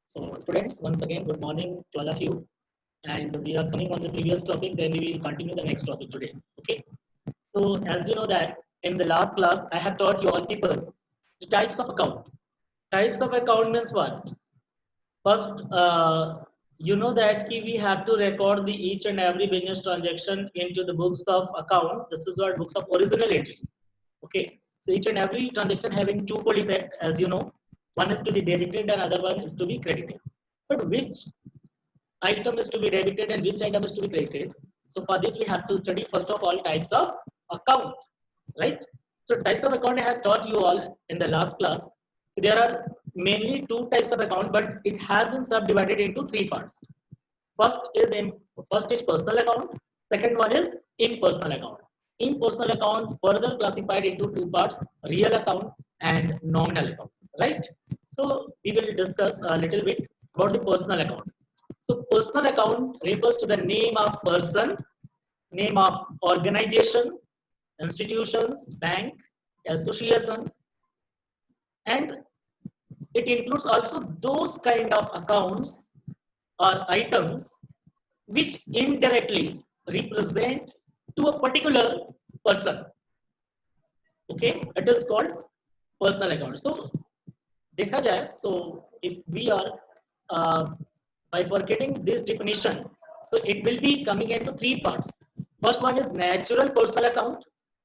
So, students, once again, good morning to all of you. And we are coming on the previous topic, then we will continue the next topic today. Okay. So, as you know that in the last class, I have taught you all people the types of account. Types of account means what? First, you know that we have to record the each and every business transaction into the books of account. This is what books of original entry. Okay. So each and every transaction having twofold effect, as you know, one is to be debited and other one is to be credited. But which item is to be debited and which item is to be credited? So for this, we have to study first of all types of account, right? So types of account I have taught you all in the last class. There are mainly two types of account, but it has been subdivided into three parts. First is in first is personal account. Second one is impersonal account. Impersonal account further classified into two parts: real account and nominal account. Right. So we will discuss a little bit about the personal account. So personal account refers to the name of person, name of organization, institutions, bank, association, and it includes also those kind of accounts or items which indirectly represent to a particular person. Okay, it is called personal account. So देखा जाए, so if we are uh, bifurcating this definition, so it will be coming into three parts. First one is natural personal account.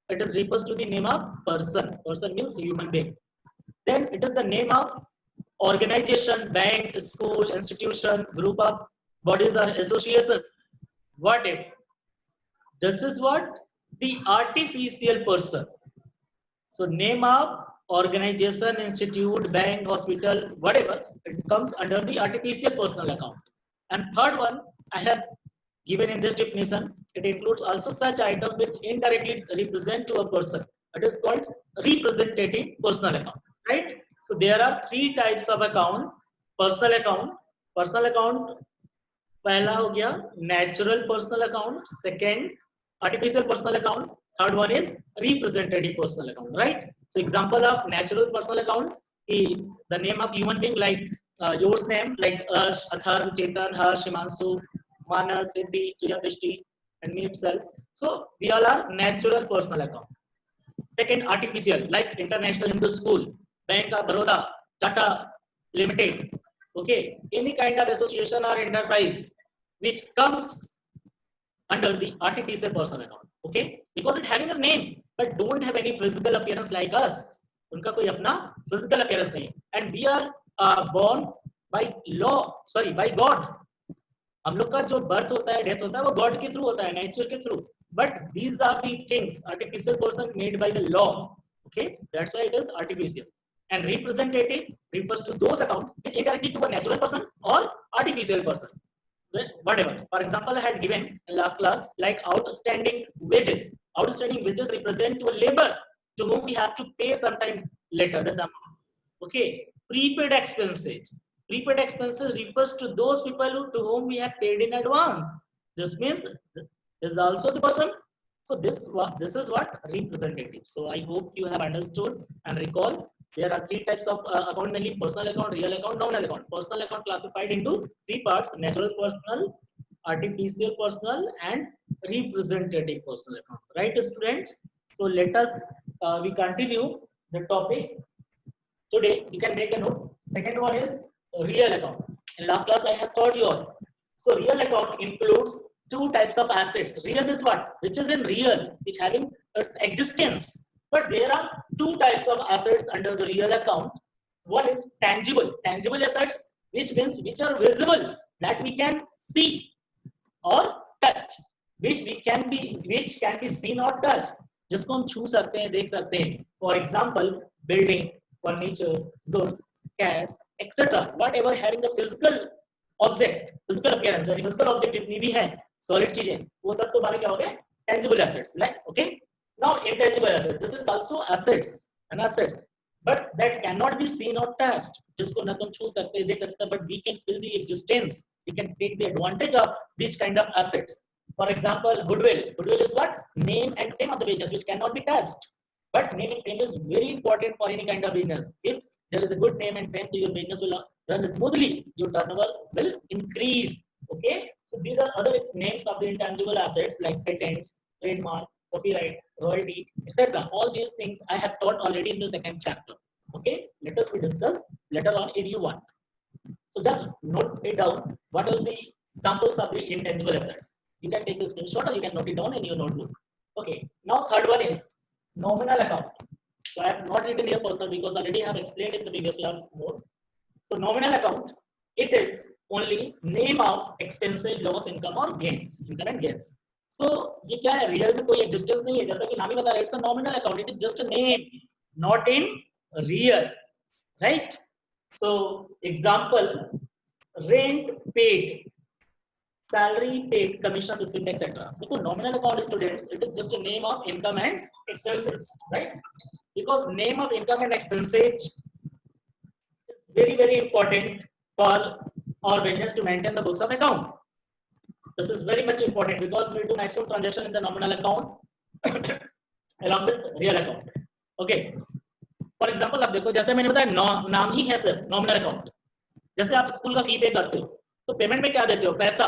It is refers to the name of person. Person means human being. Then it is the name of organization, bank, school, institution, group of bodies or association, whatever. This is what the artificial person. So name of organization, institute, bank, hospital, whatever, it comes under the artificial personal account. And third one I have given in this definition, it includes also such item which indirectly represent to a person. It is called representative personal account, right? So there are three types of account. Personal account. Personal account पहला हो गया natural personal account, second artificial personal account, third one is representative personal account, right? So example of natural personal account, the name of human being like yours name like Arsh, Atharv, Chetan, Harsh, Himanshu, Manas, Siddhi, Suja, Drishti, and me itself. So we all are natural personal account. Second, artificial, like International Hindu School, Bank of Baroda, Tata Limited. Okay, any kind of association or enterprise which comes under the artificial personal account. Okay, because it having a name but don't have any physical appearance like us. उनका कोई अपना physical appearance नहीं. And we are born by law, sorry, by God. हम लोग का जो birth होता है, डेथ होता है, वो गॉड के थ्रू होता है, नेचर के through. But these are the things artificial person made by the law. Okay, that's why it is artificial. And representative refers to those accounts which indirectly to a natural person or artificial person. Whatever. For example, I had given in last class like outstanding wages. Outstanding wages represent to a labor to whom we have to pay sometime later. This amount. Okay, prepaid expenses. Prepaid expenses refers to those people to whom we have paid in advance. This means this is also the person. So this is what representative. So I hope you have understood and recall. There are three types of account, mainly personal account, real account, nominal account. Personal account classified into three parts: natural personal, artificial personal, and representative personal account. Right, students? So let us we continue the topic. Today, you can make a note. Second one is real account. In last class, I have taught you all. So real account includes two types of assets. Real is what? Which is in real, which having its existence. But there are two types of assets under the real account. One is tangible. Tangible assets, which means which are visible, that we can see or touch, which can be seen or touched, जिसको हम छू सकते हैं, देख सकते हैं. For example, building, furniture, goods, cash, etc. Whatever having a physical object, physical appearance, यानी physical object जितनी भी है, solid चीजें, वो सब तो हमारे क्या हो गए? Tangible assets, like okay. Now intangible assets. This is also assets and assets, but that cannot be seen or touched. जिसको ना तुम छू सकते हैं, देख सकते हैं, but we can feel the existence. We can take the advantage of these kind of assets. For example, goodwill. Goodwill is what? Name and fame of the business, which cannot be touched. But name and fame is very important for any kind of business. If there is a good name and fame to your business, will run smoothly, your turnover will increase. Okay, so these are other names of the intangible assets like patents, trademark, copyright, royalty, etc. All these things I have taught already in the second chapter. Okay, let us we discuss later on if you want. So just note it down. What are the examples of the intangible assets? You can take a screenshot or you can note it down in your notebook. Okay. Now third one is nominal account. So I have not written here personal because already I have explained in the previous class more. So nominal account, it is only name of expenses, loss, income or gains, income and gains. So ये क्या है? Real में कोई existence नहीं है. जैसा कि नाम ही बता रहा है, it's a nominal account. It is just a name, not in real, right? So example, rent paid, salary paid, commission received, etc. Because nominal account students, it is just a name of income and expenses, right? Because name of income and expenses is very important for our business to maintain the books of account. This is very much important because we do maximum transaction in the nominal account along with real account. Okay. For example आप देखो जैसे मैंने बताया नाम ही है सिर्फ nominal account. जैसे आप स्कूल का फी पे करते हो तो पेमेंट में क्या देते हो? पैसा.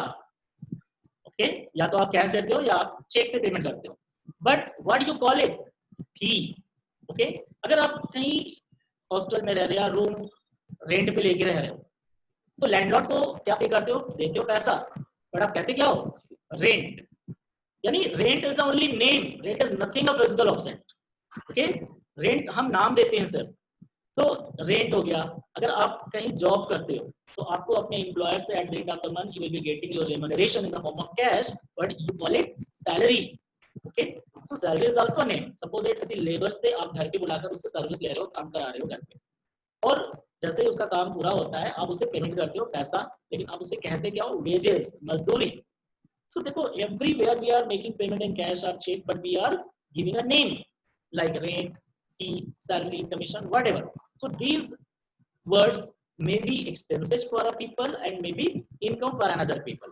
ओके, या तो आप कैश देते हो या आप चेक से पेमेंट करते हो. But what you call it? Fee. Okay, अगर आप कहीं हॉस्टल में रह रहे हो, रूम रेंट पे लेके रह रहे हो, तो लैंडलॉर्ड को क्या पे करते हो? देते हो पैसा, बट आप कहते क्या हो? रेंट. यानी rent is the only name, rent is nothing a physical object. Okay, rent हम नाम देते हैं सिर्फ. तो रेंट हो गया. अगर आप कहीं जॉब करते हो तो आपको अपने एम्प्लॉयर से at the end of the month you will be getting your remuneration in the form of cash, but you call it salary. Okay, so salary is also name. Suppose it किसी labour से आप घर पे बुलाकर उससे service ले रहे हो, काम करा रहे हो घर पे, और जैसे ही उसका काम पूरा होता है आप उसे पेमेंट करते हो पैसा, लेकिन आप उसे कहते क्या हो? वेजेस, मजदूरी. सो देखो everywhere we are making payment in cash और cheque, but we are giving a name like rent, fee, salary, commission, whatever. So these words may be expenses for a people and may be income for another people.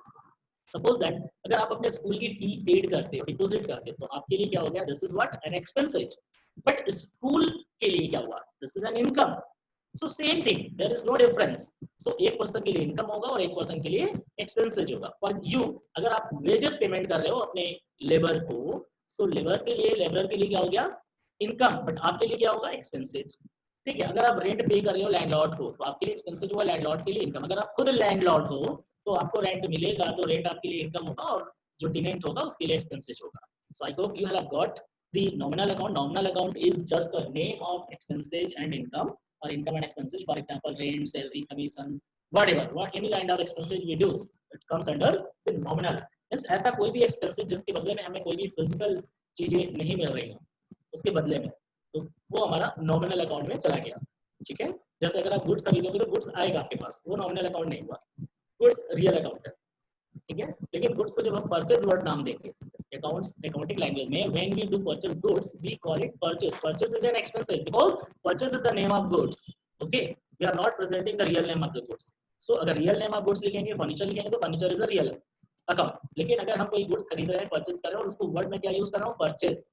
Suppose that अगर आप अपने school की fee paid करते हो, deposit करते हो, तो आपके लिए क्या हो गया? This is what? An expenses. बट स्कूल के लिए क्या हुआ? This is an income. So same thing, there is no difference. So एक पर्सन के लिए इनकम होगा और एक पर्सन के लिए एक्सपेंसेज होगा. फॉर यू, अगर आप वेजेस पेमेंट कर रहे हो अपने लेबर को, सो लेबर के लिए क्या हो गया? इनकम. बट आपके लिए क्या होगा? एक्सपेंसेज. ठीक है, अगर आप रेंट पे कर रहे हो लैंडलॉर्ड को तो आपके लिए एक्सपेंसेज हुआ, लैंडलॉर्ड के लिए इनकम. अगर आप खुद लैंडलॉर्ड हो तो आपको रेंट मिलेगा, तो रेंट आपके लिए इनकम होगा और जो टेनेंट होगा उसके लिए एक्सपेंसेज होगा. So I hope you have got the nominal account. Nominal account is just a name of expenses and income, और income and expenses for example rent, salary, commission, whatever, what any kind of expenses we do, it comes under the nominal. ऐसा कोई भी expenses जिसके बदले में हमें कोई भी फिजिकल चीजें नहीं मिल रही हैं उसके बदले में, तो वो हमारा नॉमिनल अकाउंट में चला गया. ठीक है, जैसे अगर आप गुड्स खरीदोगे तो गुड्स आएगा आपके पास, वो नॉमिनल अकाउंट नहीं हुआ, गुड्स रियल अकाउंट है. ठीक है, लेकिन गुड्स को जब हम परचेज वर्ड नाम देंगे अकाउंट्स अकाउंटिंग लैंग्वेज में, when we do purchase goods we call it purchase. Purchase is an expense because purchase is the name of goods. Okay, we are not presenting the real name of the goods. So अगर real name of goods लिखेंगे, furniture लिखेंगे, तो furniture is a real account. लेकिन अगर हम कोई goods खरीद रहे हैं, परचेज कर रहे हैं और उसको वर्ड में क्या यूज कर रहा हूँ? परचेज.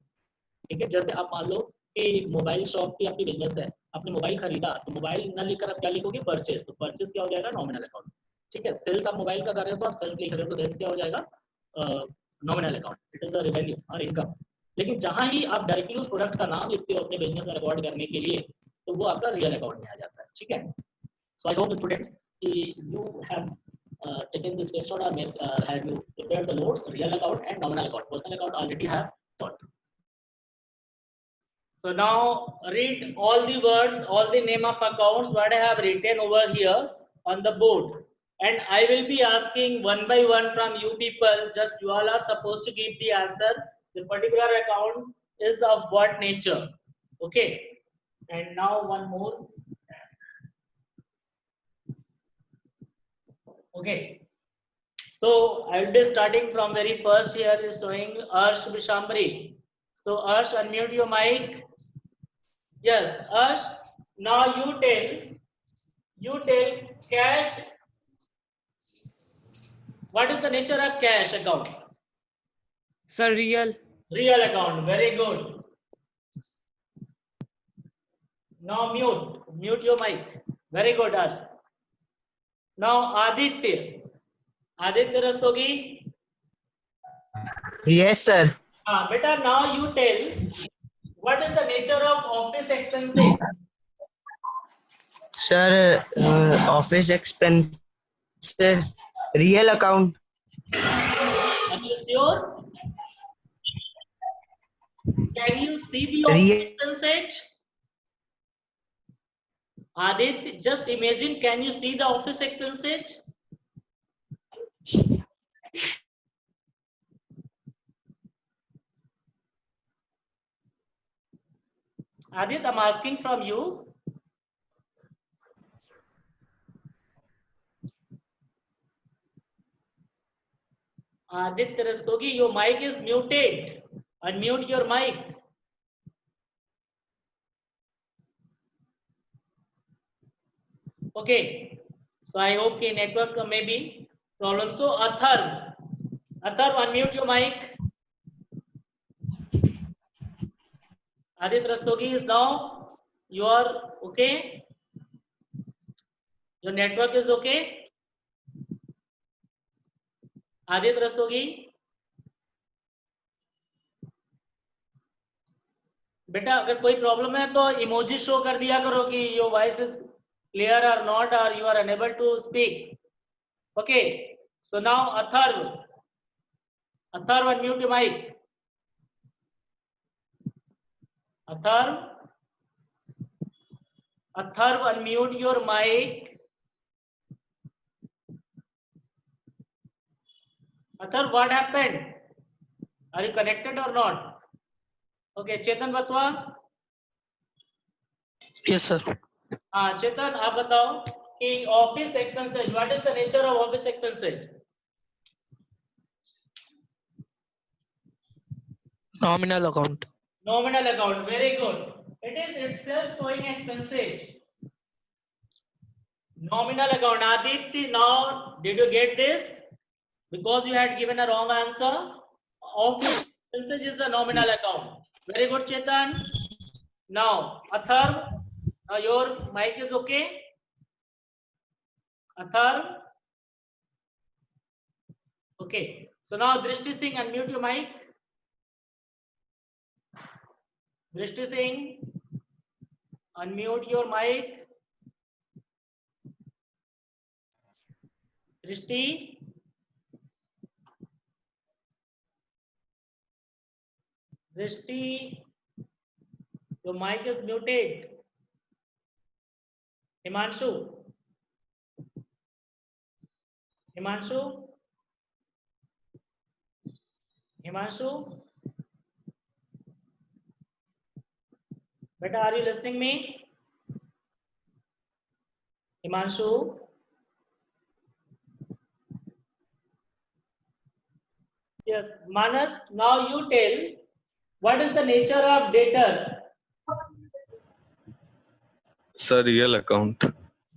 ठीक है, जैसे आप मान लो कि मोबाइल शॉप की आपकी बिजनेस है, आपने मोबाइल खरीदा, तो मोबाइल ना लिखकर आप क्या लिखोगे? परचेज. तो परचेज क्या हो जाएगा? Nominal account. ठीक है, सेल्स आप मोबाइल का कर रहे हो तो आप सेल्स लिख रहे हो, तो सेल्स क्या हो जाएगा? Nominal account. It is a revenue और इनकम. लेकिन जहां ही आप डायरेक्टली उस प्रोडक्ट का नाम लिखते हो अपने बिजनेस में रिकॉर्ड करने के लिए, तो वो आपका रियल अकाउंट में आ जाता है. ठीक है, so I hope students you have taken this screenshot or have you prepared the notes? Real account and nominal account. Personal account already have taught. So now read all the words, all the name of accounts what I have written over here on the board, and I will be asking one by one from you people. Just you all are supposed to give the answer. The particular account is of what nature? Okay, and now one more. Okay, so I will be starting from very first. Here is showing Arsh Bishambri. So Arsh, unmute your mic. Yes, Arsh, now you tell cash. What is the nature of cash account? Sir, real. Real account. Very good. Now mute your mic. Very good, Arsh. Now Aditya Rastogi. Yes, sir. Beta, now you tell what is the nature of office expenses? Sir, office expenses, real account. Are you sure? Can you see the office Real, expenses? Aditya, just imagine, can you see the office expenses? Aditya, I'm asking from you. Aditya Rastogi, your mic is muted. Unmute your mic. Okay. So I hope the network may be problem. So Athar, unmute your mic. Aditya Rastogi is now. You are okay? Your network is okay? Aditya Rastogi? बेटा अगर कोई problem है तो emoji show कर दिया करो कि your voice is clear or not or you are unable to speak okay so now Atharva unmute your mic Atharva unmute your mic Atharva what happened are you connected or not okay Chetan बतवा yes sir हाँ चेतन आप बताओ कि office expenses what is the nature of office expenses nominal account nominal account very good it is itself showing expenses nominal account Aditya now did you get this because you had given a wrong answer office expenses is a nominal account very good Chetan now Atharv your mic is okay Atharv okay so now Drishti Singh unmute your mic Drishti Singh unmute your mic Drishti Drishti your mic is muted Himanshu beta are you listening me Himanshu yes Manas now you tell what is the nature of debtor Sir, real account.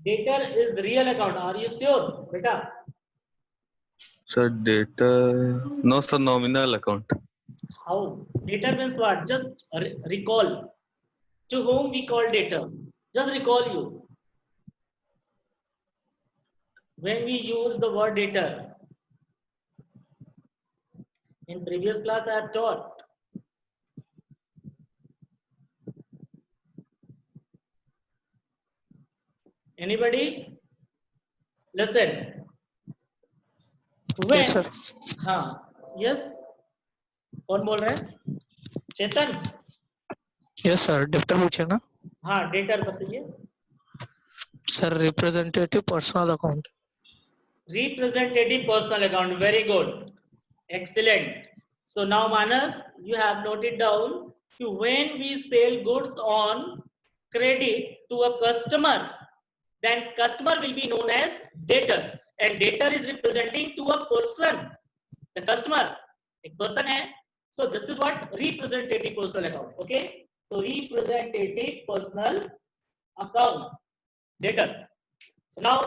debtor is the real account are you sure beta Sir, data. No, sir, nominal account. how debtor means what just recall to whom we call debtor just recall you when we use the word debtor in previous class I have taught anybody listen when yes sir हाँ yes कौन बोल रहे हैं चेतन yes sir debtor पूछे ना हाँ debtor बताइए sir representative personal account representative personal account very good excellent so now Manas you have noted down when we sell goods on credit to a customer then customer will be known as debtor and debtor is representing to a person the customer a person hai so this is what representative personal account okay so representative personal account debtor so now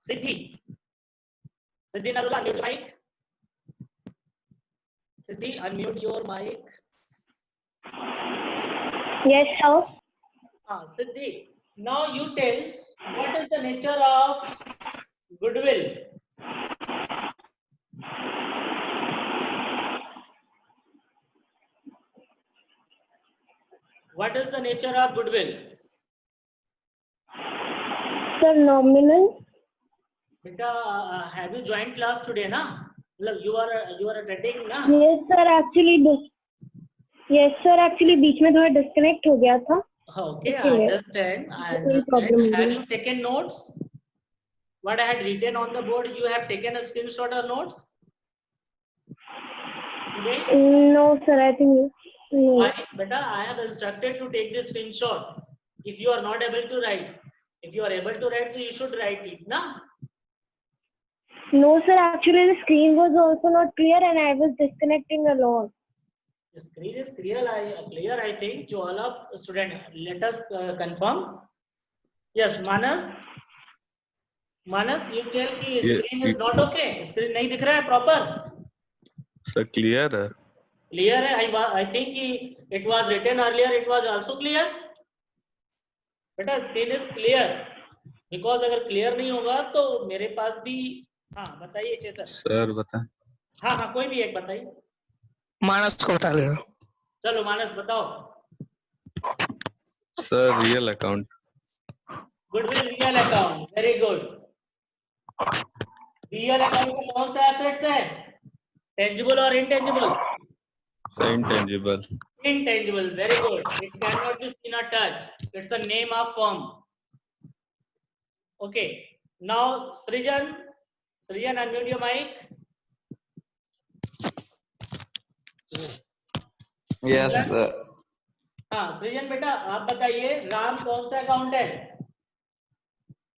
Siddhi Narula unmute your mic Siddhi unmute your mic Yes, sir. Siddhi now you tell what is the nature of Goodwill. What is the nature of goodwill? Sir, nominal. Beta, have you joined class today, na? मतलब you are attending, na? Yes, sir. Actually, बीच में थोड़ा disconnect हो गया था. Okay, I इसलिए. understand. कोई problem नहीं. Have you taken notes? What I had written on the board, you have taken a screenshot of notes? Today? No, sir. I think no. Beta, I have instructed to take this screenshot. If you are not able to write, if you are able to write, you should write it, na? No, sir. Actually, the screen was also not clear, and I was disconnecting alone. The screen is clear. I think to all of students. Let us confirm. Yes, Manas, you tell कि screen is not okay. Screen नहीं दिख रहा है proper. Sir, clear है. Clear है. I think it was written earlier. It was also clear. बेटा screen is clear. Because अगर clear नहीं होगा तो मेरे पास भी हाँ बताइए चेतन. Sir, बताएं. हाँ कोई भी एक बताइए. मानस को बता ले. चलो मानस बताओ. Sir, real account. Goodwill real account. Very good. Real account में कौन सा एसेट्स है? टेंजिबल और intangible? Intangible. Intangible. Very good. It cannot be seen or touched. It's a name of firm. Okay. Now Srijan, unmute your mic. Yes, sir. हाँ सृजन बेटा आप बताइए राम कौन सा अकाउंट है?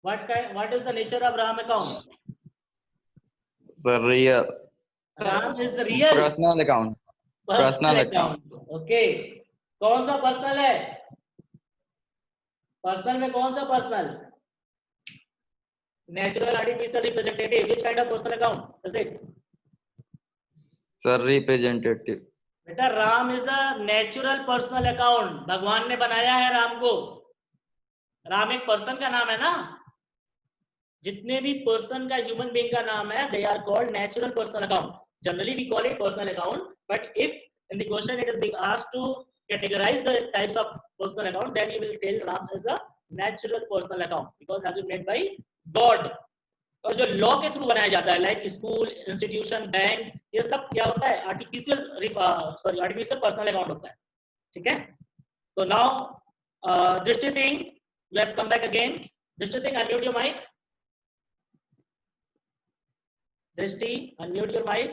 What is the nature of Ram account? The real Ram is the real personal account. Personal account. Okay. कौन सा पर्सनल है? पर्सनल में कौन सा personal? Natural, artificial, representative. Which kind of personal account is it? Sir, representative. बेटा Ram is the natural personal account. भगवान ने बनाया है राम को. राम एक पर्सन का नाम है ना. जितने भी पर्सन का ह्यूमन बीइंग का नाम है they are called natural personal account. Generally we call it personal account, but if in the question it is being asked to categorize the types of personal account, then you will tell Ram is a natural personal account because has been made by God. और जो law के through बनाया जाता है like school, institution, bank, ये सब क्या होता है? आर्टिफिशियल पर्सनल अकाउंट होता है. ठीक है. तो नाउ दृष्टि Singh, you have come back again. दृष्टि सिंह, अनम्यूट योर माइक. दृष्टि, अनम्यूट योर माइक.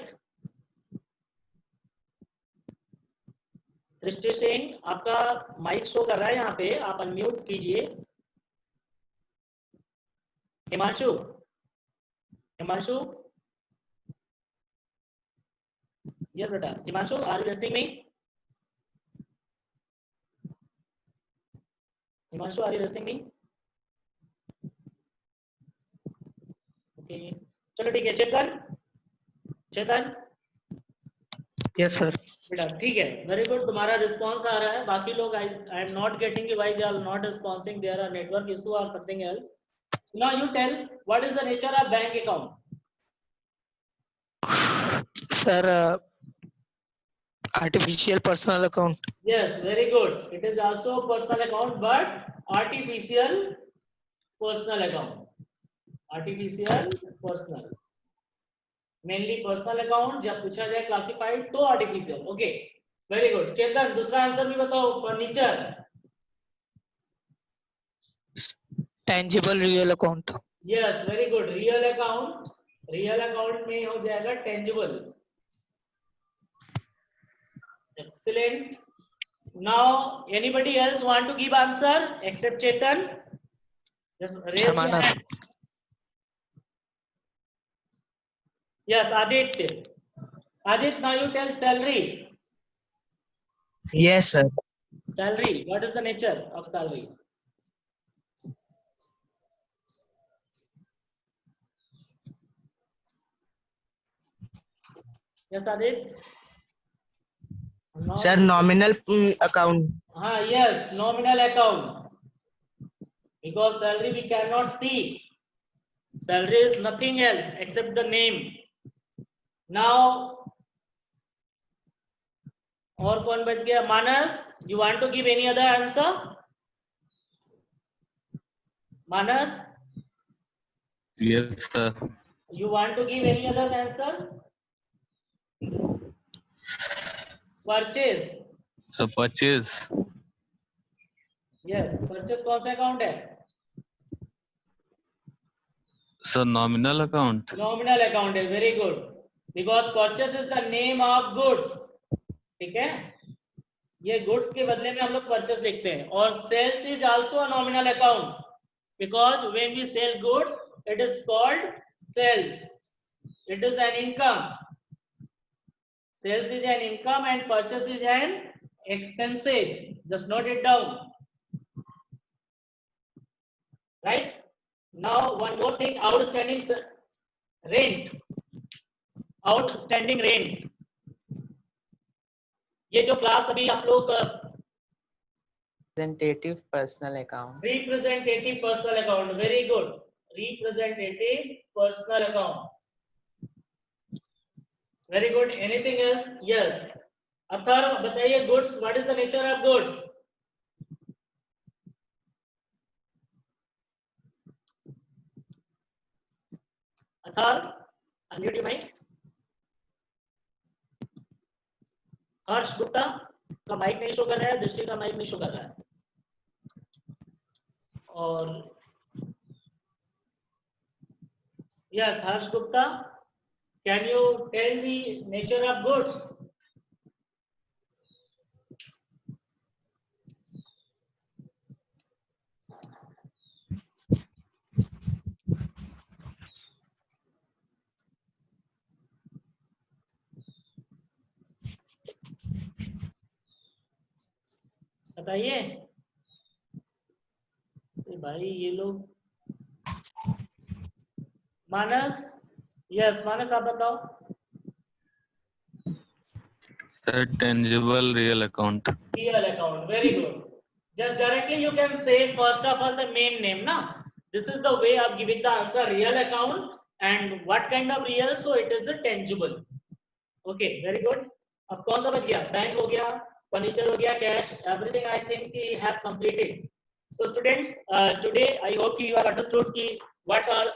दृष्टि सिंह, आपका माइक शो कर रहा है यहाँ पे, आप अनम्यूट कीजिए. Himanshu, yes beta. Himanshu, are you listening me? Himanshu, are you listening me? Okay. चलो ठीक है. चेतन. Yes, sir. बेटा ठीक है. Very good. तुम्हारा रिस्पॉन्स आ रहा है. बाकी लोग I am not getting why they are not responding. There are network issue और something else. Now you tell what is the nature of bank account? Sir, artificial personal account. Yes, very good. It is also a personal account, but artificial personal account. Artificial personal. Mainly personal account. जब पूछा जाए classified तो artificial. Okay, very good. चेतन, दूसरा answer भी बताओ. Furniture. Tangible real account. Yes, very good. Real account. Real account में हो जाएगा tangible. Excellent. Now, anybody else want to give answer except Chetan? Just raise your Manas. hand. Yes, Aditya. Aditya, now you tell salary. Yes, sir. Salary. What is the nature of salary? Yes, Aditya. Sir, nominal account. Yes, nominal account. Because salary we cannot see. Salary is nothing else except the name. Now और कौन बच गया? मानस, you want to give any other answer? Manas, Yes, sir. you want to give any other answer? Purchase. So purchase. Yes, purchase कौन सा account है? So nominal account. Nominal account है. Very good. Because purchase is the name of goods. ठीक है? ये goods के बदले में हम लोग purchase लिखते हैं. और sales is also a nominal account. Because when we sell goods, it is called sales. It is an income. Sales is an income and purchase is an expenses. Just note it down. Right? Now one more thing, outstanding rent. Outstanding rent. ये जो class अभी आप लोग Representative personal account. representative personal account, very good. Representative personal account, very good. Anything else? Yes. Atharva बताइए, goods, what is the nature of goods? Atharva, unmute your mic. हर्ष गुप्ता का mic नहीं show कर रहा है, दृष्टि का माइक नहीं शो कर रहा है. और yes, Harsh Gupta, can you tell the nature of goods? बताइए. भाई ये लोग. मानस, यस मानस आप बताओ. Sir, tangible real account. Real account, very good. Just directly you can say first of all the main name, na. This is the way of giving the answer, real account. And what kind of real? So it is a tangible. Okay, very good. अब कौन सा बच गया? Bank हो गया, furniture हो गया, cash. Everything I think we have completed. So students, today I hope you have understood what are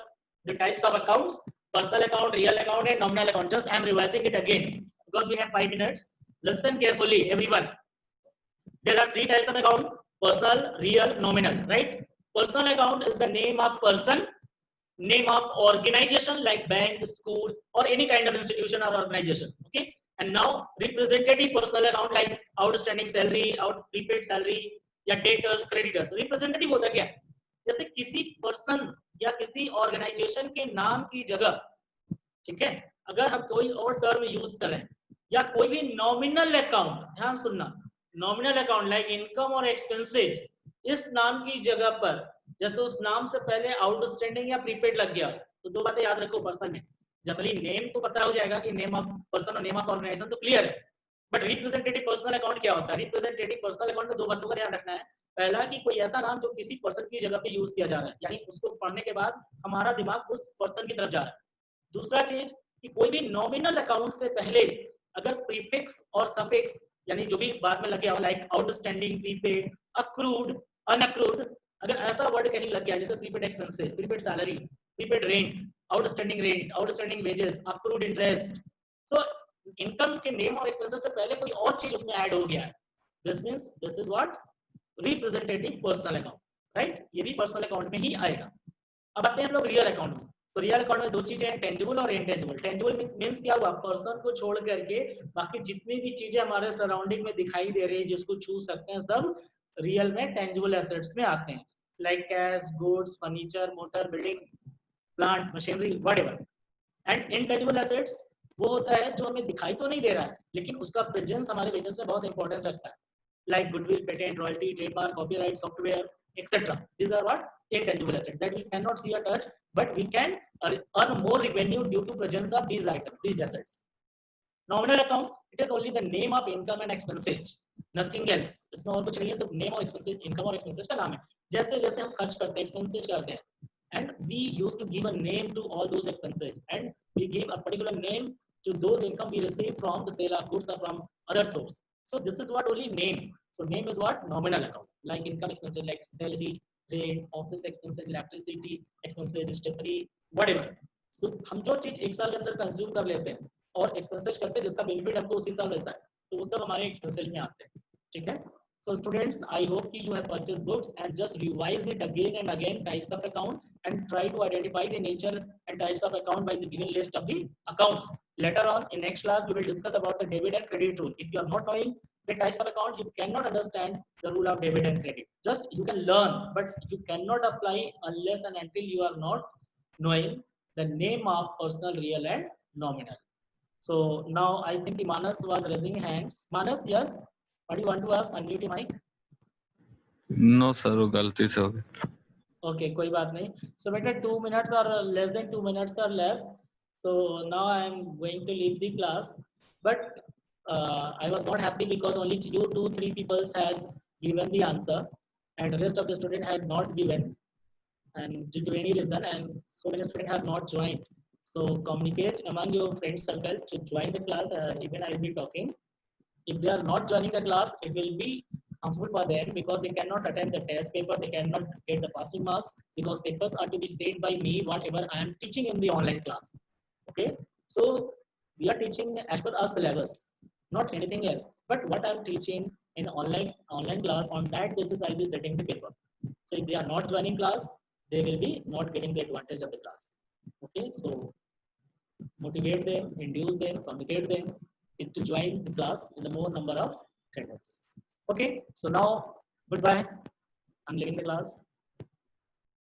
the types of accounts: personal account, real account, and nominal account. Just I am revising it again because we have 5 minutes. Listen carefully, everyone. There are 3 types of account: personal, real, nominal. Right? Personal account is the name of person, name of organization like bank, school, or any kind of institution or organization. Okay. And now representative personal account like outstanding salary, prepaid salary, या debtors, creditors. Representative होता क्या? जैसे किसी person या किसी organisation के नाम की जगह, ठीक है, अगर हम कोई और टर्म यूज करें, या कोई भी नॉमिनल अकाउंट, ध्यान सुनना, नॉमिनल अकाउंट लाइक इनकम और एक्सपेंसेज, इस नाम की जगह पर जैसे उस नाम से पहले आउटस्टैंडिंग या प्रीपेड लग गया, तो 2 बातें याद रखो पर्सन में. जनरली नेम तो पता हो जाएगा कि नेम ऑफ पर्सन और नेम ऑफ ऑर्गेनाइजेशन तो क्लियर है. बट रिप्रेजेंटेटिव पर्सनल अकाउंट क्या होता है? रिप्रेजेंटेटिव पर्सनल अकाउंट में 2 बातों का ध्यान रखना है. पहला कि कोई ऐसा नाम जो किसी पर्सन की जगह पे यूज किया जा रहा है, यानी उसको पढ़ने के बाद हमारा दिमाग उस पर्सन की तरफ जा रहा है. दूसरा चीज कि कोई भी नॉमिनल अकाउंट से पहले अगर प्रीफिक्स और सफिक्स यानी जो भी बाद में लगे हो लाइक आउटस्टैंडिंग, प्रीपेड, अक्रूड, अनअक्रूड, अगर ऐसा वर्ड कहीं लग गया जैसे prepaid expenses, prepaid salary, prepaid rent, outstanding wages, accrued interest, so income के नेम और एक्सपेंसेस से पहले कोई और चीज उसमें ऐड हो गया है. This means this is what representative personal account. Right? ये भी पर्सनल अकाउंट में ही आएगा. अब आते हैं हम लोग रियल अकाउंट में. तो रियल अकाउंट में 2 चीजें हैं, टेंजिबल और इनटेंजिबल. टेंजिबल मींस क्या हुआ? पर्सन को छोड़ करके बाकी जितनी भी चीजें हमारे सराउंडिंग में दिखाई दे रही है, जिसको छू सकते हैं, सब रियल में टेंजिबल एसेट्स में आते हैं, like cash, goods, furniture, motor, building, plant, machinery, whatever. And intangible assets वो होता है जो हमें दिखाई तो नहीं दे रहा है, लेकिन उसका प्रेजेंस हमारे बिजनेस में बहुत इंपॉर्टेंस रखता है, like goodwill, patent, royalty, trademark, copyright, software, etc. These are what intangible assets that we cannot see or touch, but we can earn more revenue due to presence of these items, these assets. Nominal account, it is only the name of income and expenses, nothing else. इसमें और कुछ नहीं है, सिर्फ name और expenses, income और expenses का नाम है. जैसे जैसे हम खर्च करते हैं, एक्सपेंसेस करते हैं, and we used to give a name to all those expenses, and we give a particular name to those income we receive from the sale of goods or from other source. So this is what only name. So name is what? Nominal account. Like income expenses like salary, rent, office expenses, electricity expenses, stationery, whatever. So हम जो चीज एक साल के अंदर consume कर लेते हैं और एक्सपेंसेस करते हैं जिसका बेनिफिट हमको उसी साल मिलता है, तो वो सब हमारे एक्सपेंसेस में आते हैं. ठीक है. So students, I hope you have purchased books and just revise it again and again, types of account, and try to identify the nature and types of account by the given list of the accounts. Later on in next class, we will discuss about the debit and credit rule. If you are not knowing the types of account, you cannot understand the rule of debit and credit. Just you can learn, but you cannot apply unless and until you are not knowing the name of personal, real, and nominal. So now I think Manas was raising hands. Manas, yes. What do you want to ask? Unmute your mic. No, sir, वो गलती से हो गया. Okay, कोई बात नहीं. So बेटा 2 minutes or less than 2 minutes are left. So now I am going to leave the class. But I was not happy because only you 2-3 people has given the answer, and the rest of the student had not given, and due to any reason, and so many students have not joined. So communicate among your friend circle to join the class. Even I will be talking. If they are not joining the class, it will be harmful for them because they cannot attend the test paper, they cannot get the passing marks because papers are to be said by me whatever I am teaching in the online class. Okay, so we are teaching as per our syllabus, not anything else. But what I am teaching in online class, on that basis I will be setting the paper. So if they are not joining class, they will be not getting the advantage of the class. Okay, so motivate them, induce them, communicate them to join the class in the more number of attendance. Okay, so now goodbye. I'm leaving the class.